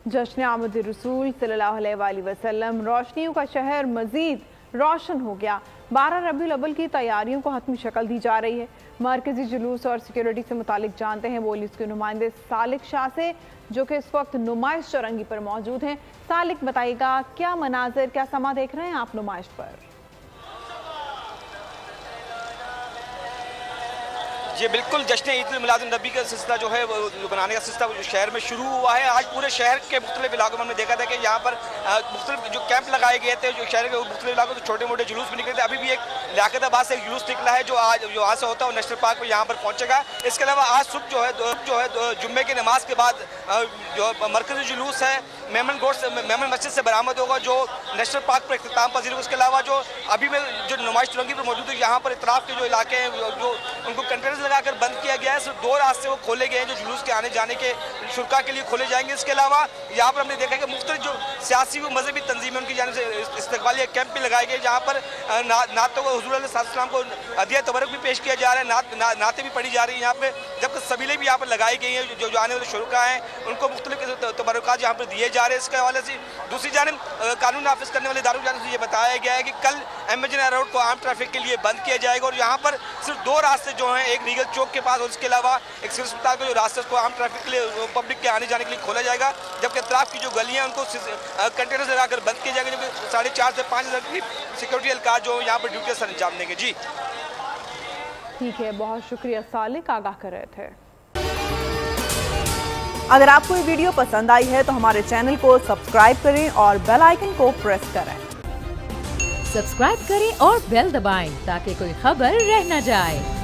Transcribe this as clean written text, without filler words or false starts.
जश्न आमद रसूल सल्लल्लाहु अलैहि वसल्लम, रोशनियों का शहर मजीद रोशन हो गया। 12 रबीउल अव्वल की तैयारियों को हतमी शक्ल दी जा रही है। मरकजी जुलूस और सिक्योरिटी से मुतालिक जानते हैं बोलीस के नुमाइंदे सालिक शाह से, जो कि इस वक्त नुमाइश चौरंगी पर मौजूद हैं। सालिक, बताइएगा क्या मनाजिर, क्या समा देख रहे हैं आप नुमाइश पर? जी बिल्कुल, जश्न ईद मिलाद नबी का सिलसिला जो है वो बनाने का सिलसिला शहर में शुरू हुआ है। आज पूरे शहर के मुख्तलिफ इलाकों में हमने देखा था कि यहाँ पर मुख्तलिफ जो कैंप लगाए गए थे, जो शहर के मुख्तलिफ इलाकों में छोटे मोटे जुलूस भी निकले थे। अभी भी एक लियाकताबाद से एक जुलूस निकला है जो आज से होता है और नेशनल पार्क में यहाँ पर पहुँचेगा। इसके अलावा आज सुबह जो है जुम्मे की नमाज के बाद जो मरकजी जुलूस है मेमन मस्जिद से बरामद होगा, जो नेशनल पार्क पर इख्तिताम पजीर होगा। उसके अलावा जो अभी में जो नुमाइश चौरंगी पर मौजूद है, यहाँ पर इतराफ़ के जो इलाके हैं जो उनको कंटेनर्स लगाकर बंद किया गया है। सिर्फ 2 रास्ते वो खोले गए हैं जो जुलूस के आने जाने के शुल्का के लिए खोले जाएंगे। इसके अलावा यहाँ पर हमने देखा कि मुख्तलिफ जो सियासी व मजहबी तंजीमें उनकी जानिब से इस्तकबालिया कैंप भी लगाए गए, जहाँ पर नातों को हुज़ूर अलैहिस्सलाम को हदिया तबरुक भी पेश किया जा रहा है, नातें भी पढ़ी जा रही हैं यहाँ पे, जबकि सबीलें भी यहाँ पर लगाई गई हैं। जो आने वाले शुल्का हैं उनको मुख्तलिफ तबरुकात यहाँ पर दिए जा रहे हैं। इसके हवाले से दूसरी जानिब कानून नाफिज करने वाले इदारों की जानिब से ये बताया गया है कि कल एमएजन रोड को आम ट्रैफिक के लिए बंद किया जाएगा और यहाँ पर सिर्फ 2 रास्ते जो हैं, एक रीगल चौक के पास और उसके अलावा एक सिविल अस्पताल के जो रास्ते को आम ट्रैफिक के लिए पब्लिक के आने जाने के लिए खोला जाएगा, जबकि अतराफ की जो गलियां उनको कंटेनर्स लगाकर बंद किया जाएगा, जबकि 4,500 से 5,000 की सिक्योरिटी एहलकार जो यहाँ पर ड्यूटी सर अंजाम देंगे। जी ठीक है, बहुत शुक्रिया सालिक, आगाह कर रहे थे। अगर आपको ये वीडियो पसंद आई है तो हमारे चैनल को सब्सक्राइब करें और बेल आइकन को प्रेस करें। सब्सक्राइब करें और बेल दबाएं ताकि कोई खबर रह न जाए।